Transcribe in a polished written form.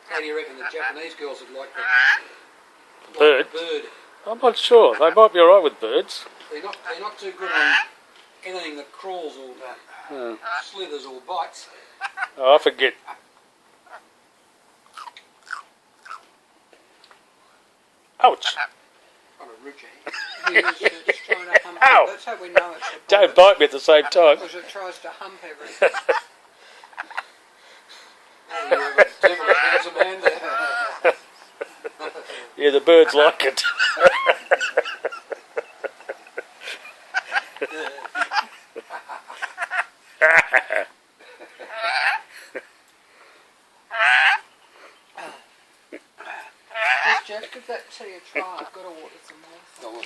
How do you reckon the Japanese girls would like the Bird? bird? I'm not sure. They might be alright with birds. They're not too good on anything that crawls or slithers or bites. Oh, I forget. Ouch! On a ridge. Just trying to hump. Ow! That's how we know it's a Don't bite me at the same time. because it tries to hump everything. Oh, you have a definite handsome hand there. Yeah, the birds like it. Jeff, give that tea a try. I've got to water some more.